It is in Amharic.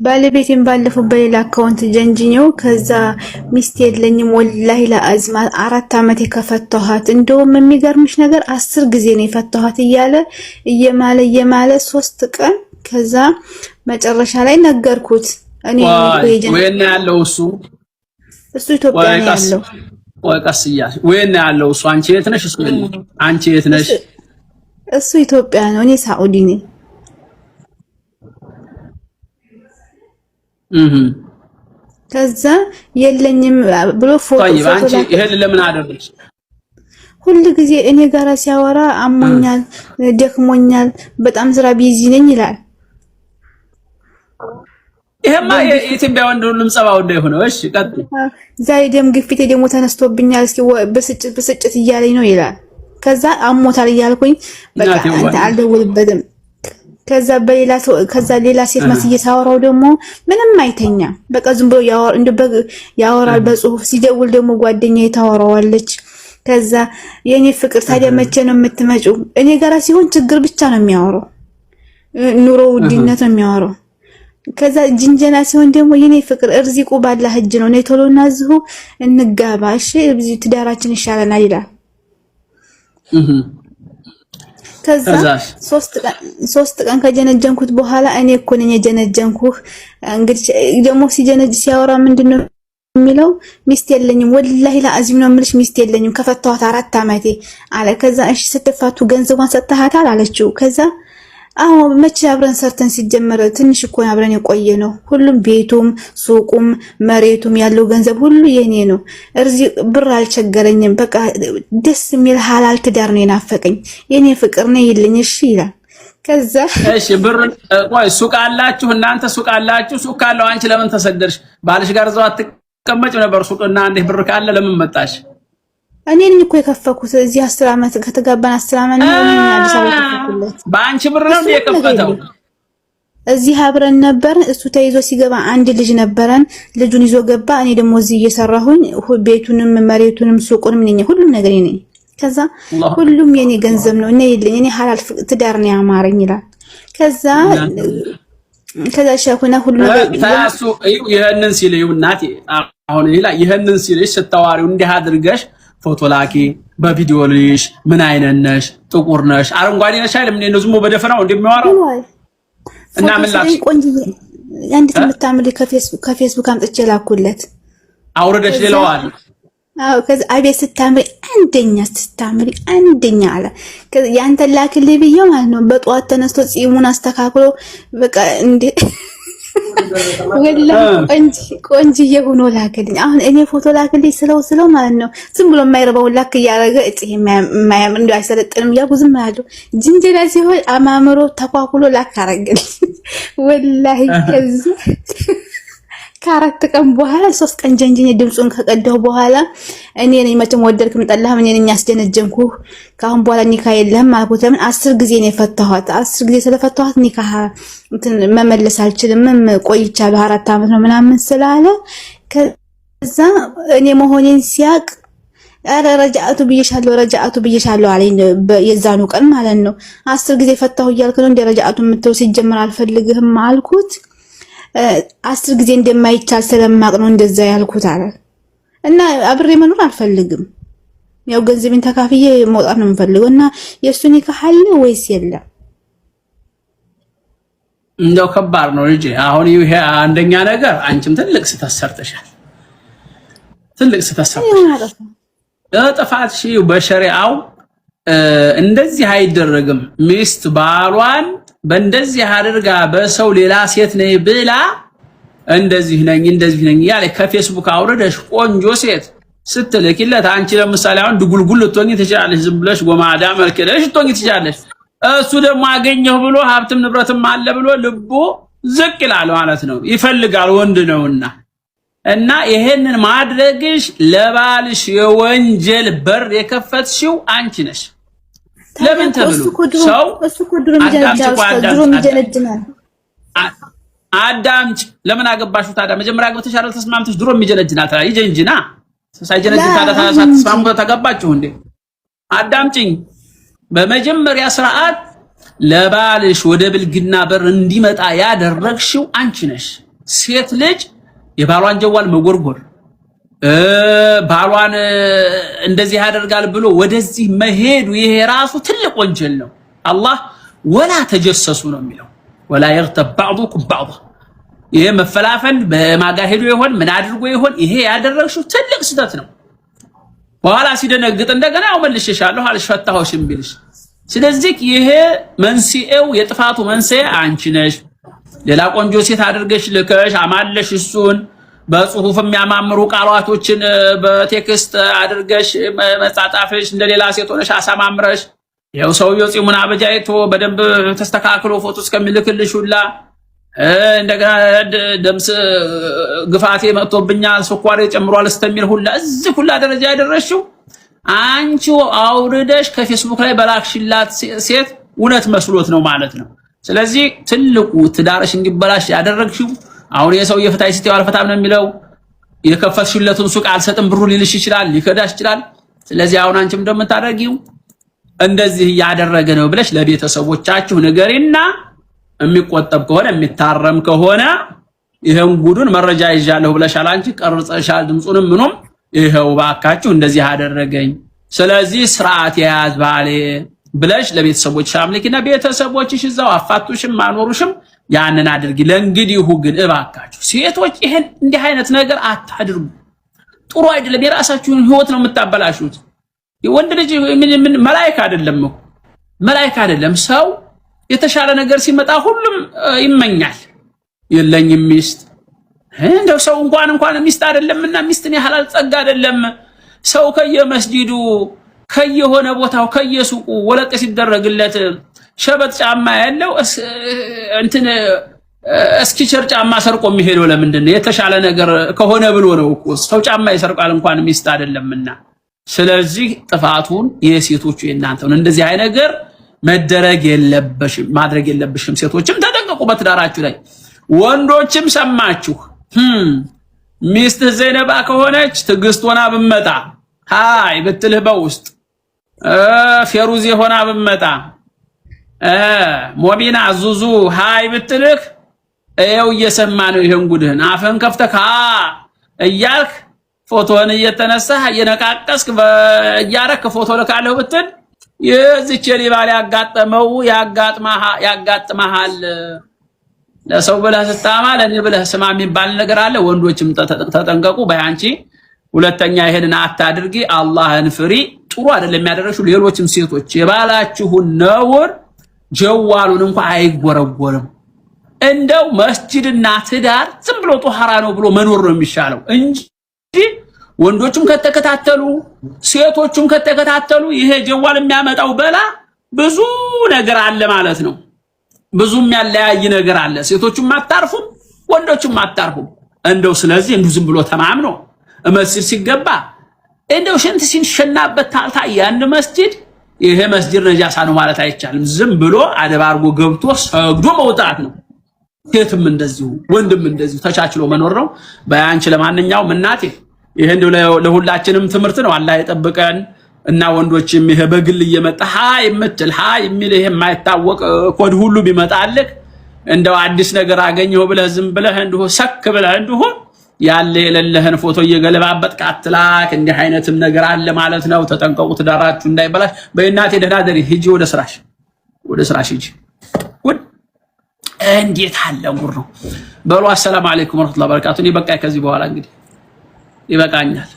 ባለቤቴን ባለፈው በሌላ አካውንት ጀንጅኘው ከዛ ሚስት የለኝም ወላሂ ለአዝማ 4 አመት የከፈተኋት እንደውም የሚገርምሽ ነገር 10 ጊዜ ነው የፈተኋት እየማለ 3 ቀን ከዛ መጨረሻ ላይ ነገርኩት እኔ ወይና ያለው እሱ ኢትዮጵያ ነው ያለው ወቀስያ ወይና ያለው እሱ አንቺ የት ነሽ እሱ አንቺ የት ነሽ እሱ ኢትዮጵያ ነው እኔ ሳኡዲ ነኝ ከዛ የለኝም ብሎ ፎቶ አንቺ ይሄን ለምን አደረግሽ ሁሉ ጊዜ እኔ ጋራ ሲያወራ አሞኛል ደክሞኛል በጣም ስራ ቢዚ ነኝ ይላል ይሄማ የኢትዮጵያ ወንድ ሁሉም ጸባው እንደሆነ እሺ ቀጥ ዛሬ ደም ግፊቴ ደግሞ ተነስቶብኛል እስኪ በስጭት እያለኝ ነው ይላል ከዛ አሞታል እያልኩኝ በቃ አንተ አልደውልበትም ከዛ ሌላ ሴት መስዬ ሳወራው ደግሞ ምንም አይተኛ በቃ ዝም ብሎ ያወራል በጽሁፍ ሲደውል ደግሞ ጓደኛዬ ታወራዋለች ከዛ የኔ ፍቅር ታዲያ መቼ ነው የምትመጪው እኔ ጋራ ሲሆን ችግር ብቻ ነው የሚያወራው ኑሮ ውድነት ነው የሚያወራው ከዛ ጅንጀና ሲሆን ደግሞ የኔ ፍቅር እርዚቁ ባላህ እጅ ነው ነይ ቶሎና ዝሁ እንጋባ እሺ እዚህ ትዳራችን ይሻለናል ይላል ከዛ 3 ቀን ከጀነጀንኩት በኋላ እኔ እኮ ነኝ የጀነጀንኩህ እንግዲህ ደግሞ ሲያወራ ምንድነው የሚለው ሚስት የለኝም ወላሂ ለአዚም ነው የምልሽ ሚስት የለኝም ከፈተዋት 4 አመቴ አለ ከዛ እሺ ስትፋቱ ገንዘቧን ሰጥተሃታል አለችው ከዛ አዎ መቼ አብረን ሰርተን ሲጀመረ ትንሽ እኮ አብረን የቆየ ነው ሁሉም ቤቱም ሱቁም መሬቱም ያለው ገንዘብ ሁሉ የኔ ነው እርዚ ብር አልቸገረኝም በቃ ደስ የሚል ሐላል ትዳር ነው የናፈቀኝ የኔ ፍቅር ነው ይልኝ እሺ ይላል ከዛ እሺ ብር ቆይ ሱቅ አላችሁ እናንተ ሱቅ አላችሁ ሱቅ ካለው አንቺ ለምን ተሰደርሽ ባልሽ ጋር ዘው አትቀመጭ ነበር ሱቅና አንዴ ብር ካለ ለምን መጣሽ እኔን እኮ የከፈኩት እዚህ 10 አመት ከተጋባን 10 አመት ነው አዲስ አበባ የከፈኩለት ባንቺ ብር ነው የከፈተው እዚህ አብረን ነበር እሱ ተይዞ ሲገባ አንድ ልጅ ነበረን ልጁን ይዞ ገባ እኔ ደግሞ እዚህ እየሰራሁኝ ቤቱንም መሬቱንም ሱቁንም ነኝ ሁሉም ነገር ነኝ ከዛ ሁሉም የኔ ገንዘብ ነው እኔ ይልኝ እኔ ሐላል ትዳር ነው ያማረኝ ይላል ከዛ ሻኩና ሁሉ ነገር ታሱ ይሄንን ሲልዩ እናቴ አሁን ይሄንን ሲልሽ ስታዋሪው እንዲህ አድርገሽ ፎቶ ላኪ በቪዲዮ ልሽ ምን አይነት ነሽ ጥቁር ነሽ አረንጓዴ ነሽ አይደል ምን ነው ዝም በደፈናው እንደሚያወራው እና ምን ላክሽ ቆንጆዬ አንዲት የምታምሪ ከፌስቡክ አምጥቼ ላኩለት አውርደሽ ሌላዋል አው ከዛ አቤት ስታምሪ አንደኛ አለ ከዛ ያንተ ላክልኝ ብዬው ማለት ነው በጧት ተነስቶ ጺሙን አስተካክሎ በቃ እንዴ ወላሂ ቆንጆዬ ሆኖ ላክልኝ አሁን እኔ ፎቶ ላክልኝ ስለው ማለት ነው ዝም ብሎ የማይረባው ላክ ያረገ እጪ የማያምር እንደው አይሰለጥንም ያው ዝም ያለው ጅንጀላ ሲሆን አማምሮ ተኳኩሎ ላክ አረገልኝ ወላሂ ከዛ ከአራት ቀን በኋላ 3 ቀን ጀንጅኝ ድምጹን ከቀደው በኋላ እኔ ነኝ መቼም ወደድክም ጠላህም እኔ ነኝ ያስደነጀንኩ ካሁን በኋላ ኒካ የለህም አልኩት ለምን 10 ጊዜ ነው የፈታኋት 10 ጊዜ ስለፈታኋት ኒካ መመለስ አልችልም ቆይቻለሁ 4 አመት ነው ምናምን ስላለ ከዛ እኔ መሆኔን ሲያቅ አረ ረጃአቱ ብዬሻለሁ አለኝ የዛኑ ቀን ማለት ነው 10 ጊዜ ፈታሁ እያልክ ነው እንደ ረጃአቱ የምትለው ሲጀመር አልፈልግህም አልኩት 10 ጊዜ እንደማይቻል ስለማቅ ነው እንደዛ ያልኩት አለ እና አብሬ መኖር አልፈልግም ያው ገንዘቤን ተካፍዬ መውጣት ነው የምፈልገው እና የሱ ኒካህ አለ ወይስ የለም እንደው ከባድ ነው ልጅ አሁን ይሄ አንደኛ ነገር አንቺም ትልቅ ስተሰርተሻል ጥፋትሽ በሸሪዓው እንደዚህ አይደረግም ሚስት ባሏን በእንደዚህ አድርጋ በሰው ሌላ ሴት ነኝ ብላ እንደዚህ ነኝ ያለ ከፌስቡክ አውርደሽ ቆንጆ ሴት ስትልኪለት አንቺ ለምሳሌ አሁን ድጉልጉል ልትሆኚ ትችላለሽ ዝም ብለሽ ጎማዳ መልከለሽ ልትሆኚ ትችላለሽ እሱ ደግሞ አገኘሁ ብሎ ሀብትም ንብረትም አለ ብሎ ልቡ ዝቅ ይላል ማለት ነው ይፈልጋል ወንድ ነውና እና ይሄንን ማድረግሽ ለባልሽ የወንጀል በር የከፈትሽው አንቺ ነሽ ለምን ተብሎ ሰው አዳምጭ ለምን አገባሽው ታዲያ መጀመሪያ አግብተሽ አይደል ተስማምተሽ ድሮ የሚጀነጅና ታዲያ ይጀንጅና ሳይጀነጅ ታዲያ ተስማምቶ ተገባችሁ እንዴ አዳምጪኝ በመጀመሪያ ስርዓት ለባልሽ ወደ ብልግና በር እንዲመጣ ያደረግሽው አንቺ ነሽ ሴት ልጅ የባሏን ጀዋል መጎርጎር ባሏን እንደዚህ ያደርጋል ብሎ ወደዚህ መሄዱ ይሄ ራሱ ትልቅ ወንጀል ነው። አላህ ወላ ተጀሰሱ ነው የሚለው ወላ يغتب بعضكم بعضا ይሄ መፈላፈል በማጋሄዱ ይሆን ምን አድርጎ ይሆን ይሄ ያደረግሽው ትልቅ ስህተት ነው። በኋላ ሲደነግጥ እንደገና ያው መልሽሻለሁ አልፈታሁሽም ቢልሽ ስለዚህ ይሄ መንስኤው የጥፋቱ መንስኤ አንቺ ነሽ። ሌላ ቆንጆ ሴት አድርገሽ ልከሽ አማለሽ እሱን በጽሁፍ የሚያማምሩ ቃላቶችን በቴክስት አድርገሽ መጻጻፍሽ እንደሌላ ሴት ሆነሽ አሳማምረሽ ያው ሰውየው ጺሙን አበጃይቶ በደንብ ተስተካክሎ ፎቶ እስከሚልክልሽ ሁላ እንደገና ደምስ ግፋቴ መጥቶብኛል ስኳሬ ጨምሯል እስከሚል ሁላ እዚህ ሁላ ደረጃ ያደረሽው አንቺ አውርደሽ ከፌስቡክ ላይ በላክሽላት ሴት እውነት መስሎት ነው ማለት ነው። ስለዚህ ትልቁ ትዳርሽ እንዲበላሽ ያደረግሽው አሁን የሰው የፍታይ ሲተው አልፈታም ነው የሚለው የከፈትሽለቱን ሱቅ አልሰጥም ብሩ ሊልሽ ይችላል ሊከዳሽ ይችላል። ስለዚህ አሁን አንቺም እንደምታደርጊው እንደዚህ ያደረገ ነው ብለሽ ለቤተሰቦቻችሁ ንገሪና የሚቆጠብ ከሆነ የሚታረም ከሆነ ይሄን ጉዱን መረጃ ይዣለሁ ብለሻል አንቺ ቀርጸሻል ድምጹንም ምኑም ይሄው ባካችሁ እንደዚህ አደረገኝ ስለዚህ ስርዓት ያዝ ባሌ ብለሽ ለቤተሰቦችሽ አምልኪና ቤተሰቦችሽ እዛው አፋቱሽም ማኖሩሽም ያንን አድርጊ። ለእንግዲሁ ግን እባካችሁ ሴቶች ይሄን እንዲህ አይነት ነገር አታድርጉ። ጥሩ አይደለም። የራሳችሁን ህይወት ነው የምታበላሹት። የወንድ ልጅ ምን መላእክት አይደለም እኮ መላእክት አይደለም። ሰው የተሻለ ነገር ሲመጣ ሁሉም ይመኛል። የለኝም ሚስት እንደው ሰው እንኳን ሚስት አይደለምና ሚስትን ያህላል ጸጋ አይደለም። ሰው ከየመስጂዱ ከየሆነ ቦታው ከየሱቁ ወለቀ ሲደረግለት ሸበት ጫማ ያለው እንትን እስኪቸር ጫማ ሰርቆ የሚሄደው ለምንድን ነው? የተሻለ ነገር ከሆነ ብሎ ነው እኮ ሰው ጫማ ይሰርቃል እንኳን ሚስት አይደለምና። ስለዚህ ጥፋቱን የሴቶቹ የእናንተ ነው። እንደዚህ አይነት ነገር መደረግ የለበሽም ማድረግ የለብሽም። ሴቶችም ተጠንቀቁ በትዳራችሁ ላይ። ወንዶችም ሰማችሁ ሚስት ዘይነባ ከሆነች ትግስት ሆና ብመጣ ሃይ ብትልህ በውስጥ ፌሩዚ ሆና ብመጣ ሞቢና ዙዙ ሃይ ብትልህ እየው እየሰማ ነው ይሄን ጉድህን አፈን ከፍተካ እያልክ ፎቶን እየተነሳህ እየነቃቀስክ በእያረክ ፎቶ ልካለሁ ብትል የዚች ሊባል ያጋጠመው ያጋጥማሃል። ለሰው ብለህ ስታማ ለኔ ብለህ ስማ የሚባል ነገር አለ። ወንዶችም ተጠንቀቁ። በያንቺ ሁለተኛ ይሄንን አታድርጊ። አላህን ፍሪ። ጥሩ አይደለም ያደረሽው። ሌሎችም ሴቶች የባላችሁን ነውር ጀዋሉን እንኳን አይጎረጎርም። እንደው መስጂድና ትዳር ዝም ብሎ ጧሃራ ነው ብሎ መኖር ነው የሚሻለው እንጂ ወንዶችም ከተከታተሉ ሴቶችም ከተከታተሉ ይሄ ጀዋል የሚያመጣው በላ ብዙ ነገር አለ ማለት ነው። ብዙም ያለያይ ነገር አለ። ሴቶችም አታርፉም ወንዶችም አታርፉም። እንደው ስለዚህ እንደው ዝም ብሎ ተማምኖ መስጂድ ሲገባ እንደው ሽንት ሲንሸናበት ታልታ ያን መስጂድ ይሄ መስጂድ ነጃሳ ነው ማለት አይቻልም። ዝም ብሎ አደብ አድርጎ ገብቶ ሰግዶ መውጣት ነው። ሴትም እንደዚሁ ወንድም እንደዚሁ ተቻችሎ መኖር ነው። በአንቺ ለማንኛውም እናቴ ይሄ እንደው ለሁላችንም ትምህርት ነው። አላህ ይጠብቀን እና ወንዶችም ይሄ በግል እየመጣ ሃይ የምትል ሃይ የሚል ይሄ የማይታወቅ ኮድ ሁሉ ቢመጣልክ እንደው አዲስ ነገር አገኘው ብለህ ዝም ብለህ እንደው ሰክ ብለህ እንደው ያለ የሌለህን ፎቶ እየገለባበጥክ አትላክ። እንዲህ አይነትም ነገር አለ ማለት ነው። ተጠንቀቁ ትዳራችሁ እንዳይበላሽ። በእናቴ ደህና ደሪ ሂጂ ወደ ስራሽ ሂጂ። እንዴት አለ ጉር ነው በሉ። አሰላሙ አለይኩም ወራህመቱላሂ ወበረካቱ። እኔ በቃ ከዚህ በኋላ እንግዲህ ይበቃኛል።